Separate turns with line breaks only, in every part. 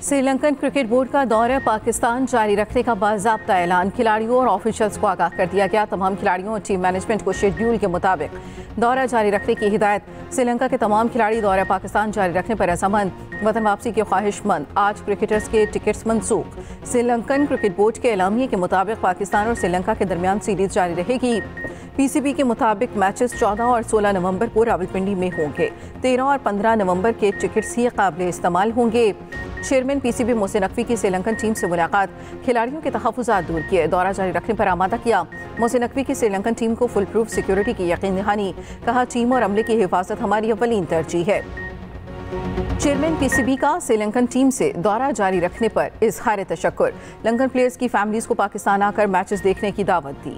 Sri Lankan cricket board का दौरा पाकिस्तान जारी रखने का बाज़ाब्ता ऐलान। खिलाड़ियों और ऑफिशियल्स को आगाह कर दिया गया। तमाम खिलाड़ियों और टीम मैनेजमेंट को शेड्यूल के मुताबिक दौरा जारी रखने की हिदायत। श्रीलंका के तमाम खिलाड़ी दौरा पाकिस्तान जारी रखने पर रजामंद। वतन वापसी के ख्वाहिशमंद। आज क्रिकेटर्स के टिकट्स मनसूख। श्रीलंकन क्रिकेट बोर्ड के एलामिये के मुताबिक पाकिस्तान और श्रीलंका के दरमियान सीरीज जारी रहेगी। पीसीबी के मुताबिक मैचेस 14 और 16 नवंबर को रावलपिंडी में होंगे। 13 और 15 नवंबर के टिकट्स ही काबिल इस्तेमाल होंगे। चेयरमैन पीसीबी मोहसिन नकवी की श्रीलंकन टीम से मुलाकात। खिलाड़ियों के तहफ़्फ़ुज़ात दूर किए। दौरा जारी रखने पर आमादा किया। मोहसिन नकवी की श्रीलंकन टीम को फुल प्रूफ सिक्योरिटी की यकीन दहानी। कहा, टीम और अमले की हिफाजत हमारी अव्वलीन तरजीह है। चेयरमैन पीसीबी का श्रीलंकन टीम से दौरा जारी रखने पर इजहार तशक्कुर। लंकन प्लेयर्स की फैमिलीज को पाकिस्तान आकर मैचेस देखने की दावत दी।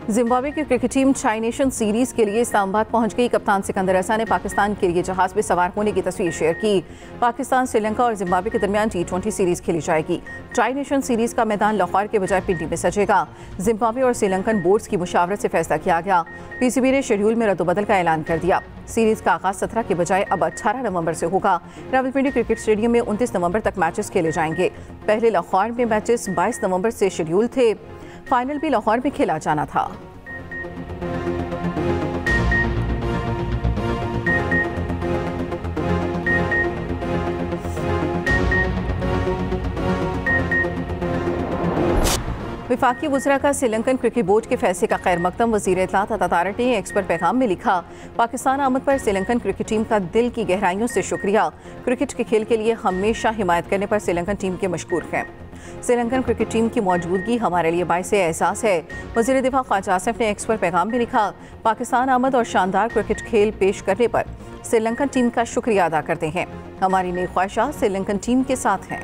जिम्बाब्वे की cricket team tri nation series के लिए इस्लामाबाद पहुंच गई। कप्तान सिकंदर रजा ने पाकिस्तान के लिए जहाज में सवार होने की तस्वीर शेयर की। पाकिस्तान, श्रीलंका और जिम्बाब्वे के दरमियान T20 सीरीज खेली जाएगी। ट्राई नेशन सीरीज का मैदान लाहौर के बजाय पिंडी में सजेगा। जिम्बाब्वे और श्रीलंकन बोर्ड्स की मुशावरत से फैसला किया गया। पीसीबी ने शेड्यूल में रद्दोबदल का ऐलान कर दिया। सीरीज का आगाज 17 के बजाय अब 18 नवंबर से होगा। रावलपिंडी क्रिकेट स्टेडियम में 29 नवंबर तक मैचेस खेले जाएंगे। पहले लाहौर में मैचेस 22 नवंबर से शेड्यूल थे। फाइनल भी लाहौर में खेला जाना था। विफाकी वज़रा का श्रीलंकन क्रिकेट बोर्ड के फैसले का खैर मकदम। वज़ीर इत्तलात अता तारट ने एक्सपर्ट पैगाम में लिखा, पाकिस्तान आमद पर श्रीलंकन क्रिकेट टीम का दिल की गहराइयों से शुक्रिया। क्रिकेट के खेल के लिए हमेशा हिमायत करने पर श्रीलंकन टीम के मशकूर हैं। श्रीलंकन क्रिकेट टीम की मौजूदगी हमारे लिए बाइसे एहसास है। वज़ीर दिफा ख्वाजा आसिफ ने एक्सपर्ट पैगाम में लिखा, पाकिस्तान आमद और शानदार क्रिकेट खेल पेश करने पर श्रीलंकन टीम का शुक्रिया अदा करते हैं। हमारी नई ख्वाहिशात श्रीलंकन टीम के साथ हैं।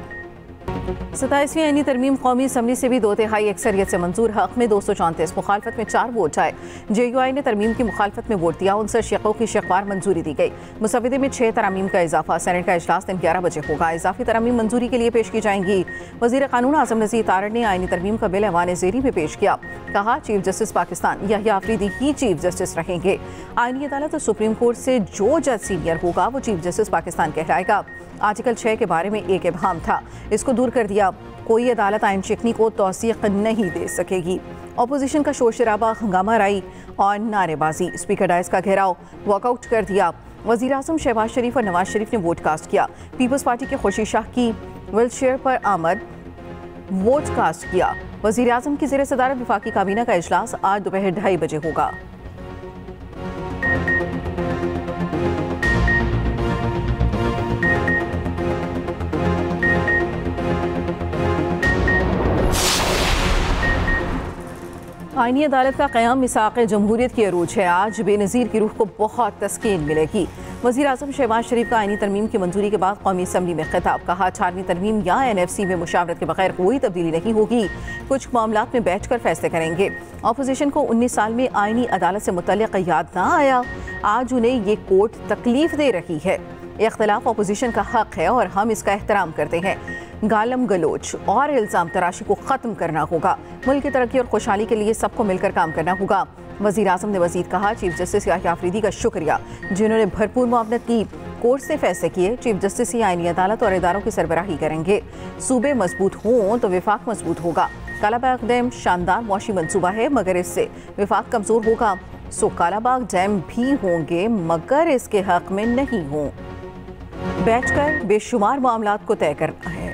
27वीं आईनी तरमीम कौमी असम्बली से भी 2/3 अक्सरियत से मंजूर। हक में 234, मुखालफत में 4 वोट आए। JUI ने तरमीम की मुखालफत में वोट दिया। 59 शिकों की शिकवार मंजूरी दी गई। मुसविदे में 6 तरामीम का इजाफा। सेनेट का इजलास दिन 11 बजे होगा। इजाफी तरामीम मंजूरी के लिए पेश की जाएंगी। वज़ीर कानून आज़म नज़ीर तारड़ ने आईनी तरमीम का बिल ऐवान ज़ेरी में पेश किया। कहा, चीफ जस्टिस पाकिस्तान याह्या अफरीदी ही चीफ जस्टिस रहेंगे। आईनी अदालत और सुप्रीम कोर्ट से जो जज सीनियर होगा वो चीफ जस्टिस पाकिस्तान कहलाएगा। आर्टिकल 6 के बारे में एक इबहाम था, इसको दूर कर दिया। कोई अदालत आइन शिकनी को तौसीक नहीं दे सकेगी। अपोजिशन का शोर शराबा, हंगामा राई और नारेबाजी। स्पीकर डाइस का घेराव, वॉकआउट कर दिया। वज़ीर आज़म शहबाज शरीफ और नवाज शरीफ ने वोट कास्ट किया। पीपल्स पार्टी के खुर्शीद शाह की व्हीलचेयर पर आमद, वोट कास्ट किया। वज़ीर आज़म की ज़ेर सदारत वफाकी काबीना का इजलास आज दोपहर 2:30 बजे होगा। आईनी अदालत का क़याम मिसाक़ जमहूरियत की अरूज है। आज बेनज़ीर की रूह को बहुत तस्कीन मिलेगी। वज़ीर आज़म शहबाज शरीफ का आईनी तरमीम की मंजूरी के बाद कौमी असम्बली में खिताब। कहा, 18वीं तरमीम या NFC में मुशावरत के बगैर कोई तब्दीली नहीं होगी। कुछ मामलात में बैठ कर फैसले करेंगे। अपोजिशन को 19 साल में आईनी अदालत से मुतल्लिक़ याद ना आया। आज उन्हें ये कोर्ट तकलीफ दे रही है। इख्तिलाफ अपोजिशन का हक है और हम इसका एहतराम करते हैं। गालम गलोच और इल्ज़ाम तराशी को ख़त्म करना होगा। मुल्क की तरक्की और खुशहाली के लिए सबको मिलकर काम करना होगा। वज़ीर आज़म ने मज़ीद कहा, चीफ जस्टिस याह्या अफरीदी का शुक्रिया जिन्होंने भरपूर मुआवनत की। कोर्ट से फैसले किए। चीफ जस्टिस ही आईनी अदालत और इदारों की सरबराही करेंगे। सूबे मजबूत हों तो विफाक मजबूत होगा। कालाबाग डैम शानदार मौशी मनसूबा है, मगर इससे विफाक कमज़ोर होगा। सो कालाबाग डैम भी होंगे मगर इसके हक में नहीं हों। बैठकर बेशुमार मामलात को तय करना है।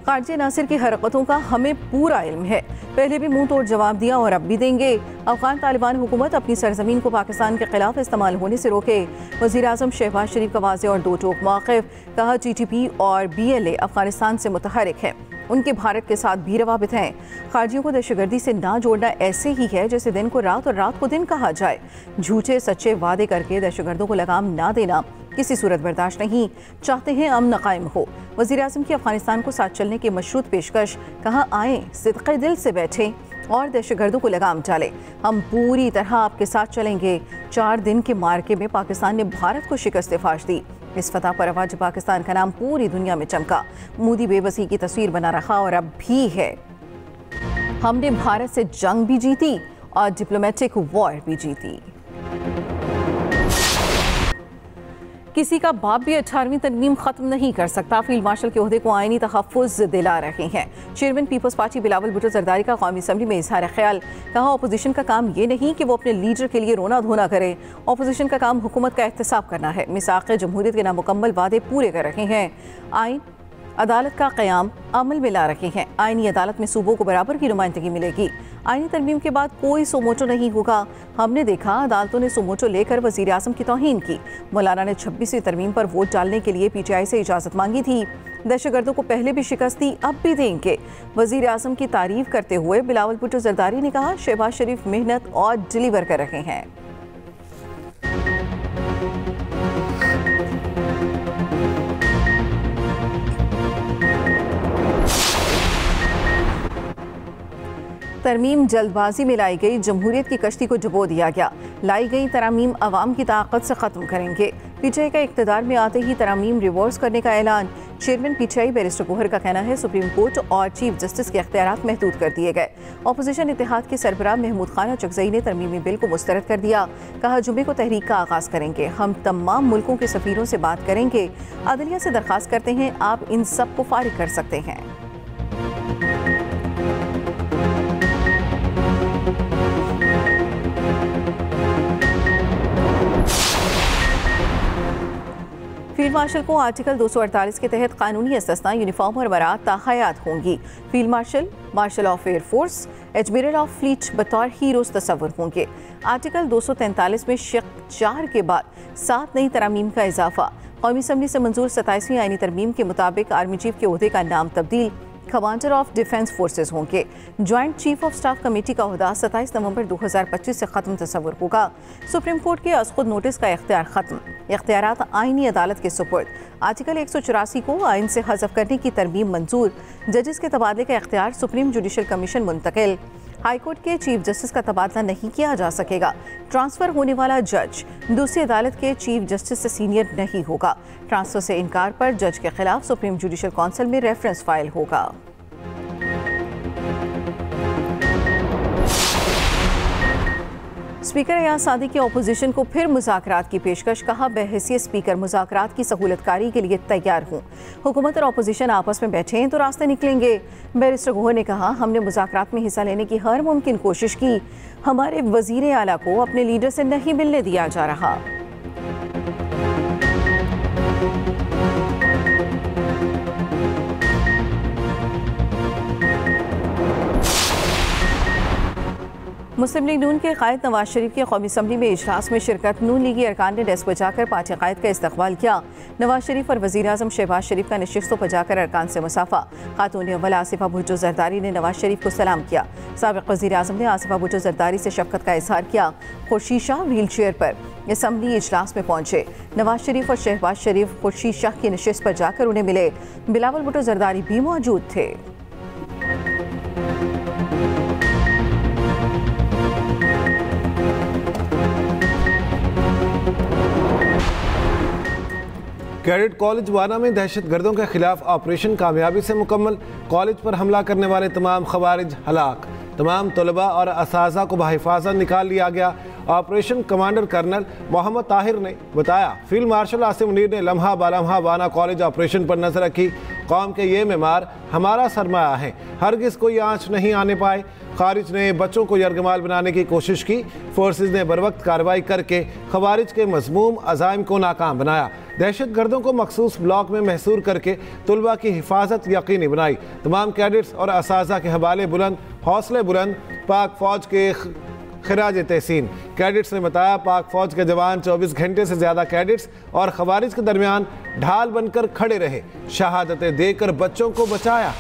खारजी नासिर की हरकतों का हमें पूरा इल्म है। पहले भी मुंह तोड़ जवाब दिया और अब भी देंगे। अफगान तालिबान हुकूमत अपनी सरजमीन को पाकिस्तान के खिलाफ इस्तेमाल होने से रोके। वज़ीर आज़म शहबाज शरीफ का वाज़ेह और दो टोक मौक़िफ़। कहा, TTP और BLA अफगानिस्तान से मुतहरिक है। उनके भारत के साथ भी रवाबित हैं। खारजियों को दहशतगर्दी से ना जोड़ना ऐसे ही है जैसे दिन को रात और रात को दिन कहा जाए। झूठे सच्चे वादे करके दहशतगर्दों को लगाम ना देना किसी सूरत बर्दाश्त नहीं। चाहते हैं अमन कायम हो। वज़ीर आज़म की अफगानिस्तान को साथ चलने की मशरूत पेशकश। कहा, आएँ सिद्क़े दिल से बैठें और दहशतगर्दों को लगाम डालें। हम पूरी तरह आपके साथ चलेंगे। 4 दिन के मार्के में पाकिस्तान ने भारत को शिकस्त फाश दी। इस फतह पर अवाज पाकिस्तान का नाम पूरी दुनिया में चमका। मोदी बेबसी की तस्वीर बना रहा और अब भी है। हमने भारत से जंग भी जीती और डिप्लोमेटिक वॉर भी जीती। किसी का बाप भी 18वीं तरमीम खत्म नहीं कर सकता, फील्ड मार्शल के ओहदे को आईनी तहफ़्फ़ुज़ दिला रहे हैं। चेयरमैन पीपल्स पार्टी बिलावल भुट्टो जरदारी का कौमी असम्बली में इजहार ख्याल। कहा, अपोजिशन का काम ये नहीं कि वो अपने लीडर के लिए रोना धोना करे, अपोजिशन का काम हुकूमत का एहतसाब करना है। मिसाक़ जमहूरियत के नामुकम्मल वादे पूरे कर रहे हैं। आइन अदालत का क़याम अमल में ला रहे हैं। आइनी अदालत में सूबों को बराबर की नुमाइंदगी मिलेगी। आइनी तरमीम के बाद कोई सोमोटो नहीं होगा। हमने देखा अदालतों ने सोमोटो लेकर वज़ीर आज़म की तौहीन की। मौलाना ने 26वीं तरमीम पर वोट डालने के लिए PTI से इजाज़त मांगी थी। दहशतगर्दों को पहले भी शिकस्त दी, अब भी देंगे। वज़ीर आज़म की तारीफ करते हुए बिलावल भुट्टो जरदारी ने कहा, शहबाज शरीफ मेहनत और डिलीवर कर रहे हैं। तरमीम जल्दबाजी में लाई गई, जमहूरियत की कश्ती को डुबो दिया गया। लाई गई तरामीम अवाम की ताकत से ख़त्म करेंगे। PTI का इक़्तिदार में आते ही तरामीम रिवर्स करने का ऐलान। चेयरमैन PTI बैरिस्टर गोहर का कहना है, सुप्रीम कोर्ट और चीफ जस्टिस के इख्तियारात महदूद कर दिए गए। अपोजिशन इत्तेहाद के सरबराह महमूद खान चकजई ने तरमीमी बिल को मुस्तरद कर दिया। कहा, जुमे को तहरीक का आगाज़ करेंगे। हम तमाम मुल्कों के सफ़ीरों से बात करेंगे। अदलिया से दरख्वास्त करते हैं, आप इन सब को फारिग कर सकते हैं। फील्ड मार्शल को आर्टिकल 248 के तहत कानूनी इस्तिस्ना, यूनिफॉर्म और बरात ताहयात होंगी। Field marshal, marshal of air force, admiral of fleet बतौर हीरोज तस्वुर होंगे। आर्टिकल 243 में शिक 4 के बाद 7 नई तरामीम का इजाफा। कौमी असम्बली से मंजूर 27वीं आईनी तरमीम के मुताबिक आर्मी चीफ के ओहदे का नाम तब्दील, कमांडर ऑफ डिफेंस फोर्सेज होंगे। Joint chief of staff committee का ओहदा 27 नवंबर 2025 से ख़त्म तस्वुर होगा। सुप्रीम कोर्ट के अज़ खुद नोटिस का इख्तियार ख़त्म, इख्तियारात आईनी अदालत के सुपुर्द। आर्टिकल 184 को आइन से हज़फ करने की तरमीम मंजूर। जजेस के तबादले का इख्तियार सुप्रीम जुडिशल कमीशन मुंतकिल। हाईकोर्ट के चीफ जस्टिस का तबादला नहीं किया जा सकेगा। ट्रांसफ़र होने वाला जज दूसरी अदालत के चीफ जस्टिस से सीनियर नहीं होगा। ट्रांसफ़र से इनकार पर जज के खिलाफ सुप्रीम जुडिशल काउंसिल में रेफरेंस फाइल होगा। स्पीकर अयाज सादी की अपोजिशन को फिर मुज़ाकरात की पेशकश। कहा, बहैसियत स्पीकर मुज़ाकरात की सहूलतकारी के लिए तैयार हूँ। हुकूमत और अपोजिशन आपस में बैठें तो रास्ते निकलेंगे। बैरिस्टर गोहर ने कहा, हमने मुज़ाकरात में हिस्सा लेने की हर मुमकिन कोशिश की। हमारे वज़ीर आला को अपने लीडर से नहीं मिलने दिया जा रहा। मुस्लिम लीग नून के कायद नवाज शरीफ के कौमी असम्बली में इजलास में शिरकत। नून लीगी अरकान ने डेस्क बजाकर पार्टी कायद का इस्तकबाल किया। नवाज शरीफ और वज़ीर आज़म शहबाज शरीफ का नशिस्तों पर जाकर अरकान से मुसाफा। खातून अव्वल आसिफा भुट्टो जरदारी ने नवाज शरीफ को सलाम किया। साबिक़ वज़ीर आज़म ने आसिफा भुट्टो जरदारी से शफ़क़त का इजहार किया। खुर्शीद शाह व्हील चेयर पर असम्बली इजलास में पहुंचे। नवाज शरीफ और शहबाज शरीफ खुर्शीद शाह की नशिस्त पर जाकर उन्हें मिले। बिलावल भुट्टो जरदारी भी मौजूद थे।
कैडेट कॉलेज वाना में दहशतगर्दों के खिलाफ ऑपरेशन कामयाबी से मुकम्मल। कॉलेज पर हमला करने वाले तमाम खवारिज हलाक। तमाम तलबा और असातिज़ा को बहिफाजत निकाल लिया गया। Operation commander colonel Mohammad Tahir ने बताया, फील्ड मार्शल आसिम मुनीर ने लम्हा बालम्हा वाना कॉलेज ऑपरेशन पर नजर रखी। कौम के ये मेमार हमारा सरमाया है, हरगिज़ कोई आँच नहीं आने पाए। खारिज ने बच्चों को यरगमाल बनाने की कोशिश की। फोर्सेज ने बरवक्त कार्रवाई करके खवारिज के मज़मूम अज़ाइम को नाकाम बनाया। दहशतगर्दों को मखसूस ब्लॉक में महसूर करके तलबा की हिफाजत यकीनी बनाई। तमाम कैडेट्स और असातिज़ा के हवाले बुलंद, हौसले बुलंद। पाक फ़ौज के खिराज तहसीन। कैडेट्स ने बताया, पाक फ़ौज के जवान 24 घंटे से ज़्यादा कैडेट्स और खवारिज के दरमियान ढाल बनकर खड़े रहे। शहादतें देकर बच्चों को बचाया।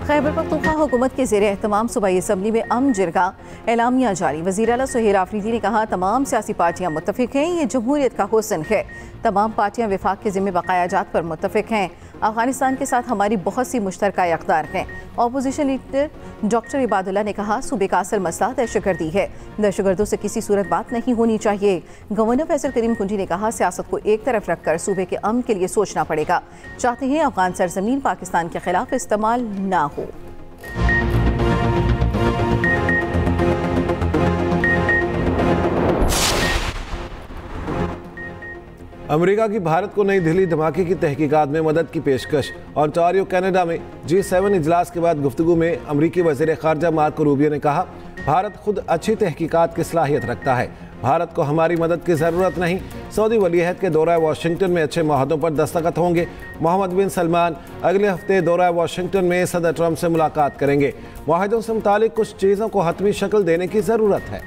खैबर पख्तूनख्वा हुकूमत के ज़ेर एहतमाम सूबाई असम्बली में अमन जिरगा एलामिया जारी। वज़ीर आला सुहेल आफरीदी ने कहा, तमाम सियासी पार्टियाँ मुत्तफ़िक हैं, ये जमहूरियत का हुस्न है। तमाम पार्टियाँ विफाक के ज़िम्मे बकायाजात पर मुत्तफ़िक हैं। अफ़गानिस्तान के साथ हमारी बहुत सी मुश्तरका इक़दार हैं। अपोजिशन लीडर डॉक्टर इबादुल्ला ने कहा, सूबे का असल मसला दहशतगर्दी है। दहशतगर्दों से किसी सूरत बात नहीं होनी चाहिए। गवर्नर फैसल करीम कुंजी ने कहा, सियासत को एक तरफ रखकर सूबे के अमन के लिए सोचना पड़ेगा। चाहते हैं अफ़गान सरजमीन पाकिस्तान के खिलाफ इस्तेमाल ना हो।
अमेरिका की भारत को नई दिल्ली धमाके की तहकीकात में मदद की पेशकश। ओंटारियो कनाडा में G7 इजलास के बाद गुफ्तगू में अमरीकी वज़ीर ख़ारजा मार्को रूबियो ने कहा, भारत खुद अच्छी तहकीकात की सलाहियत रखता है, भारत को हमारी मदद की ज़रूरत नहीं। सऊदी वलीअहद के दौरा वाशिंगटन में अच्छे मुआहदों पर दस्तखत होंगे। मोहम्मद बिन सलमान अगले हफ्ते दौरा वाशिंगटन में सदर ट्रंप से मुलाकात करेंगे। मुआहदों से मुतालिक कुछ चीज़ों को हतमी शक्ल देने की ज़रूरत है।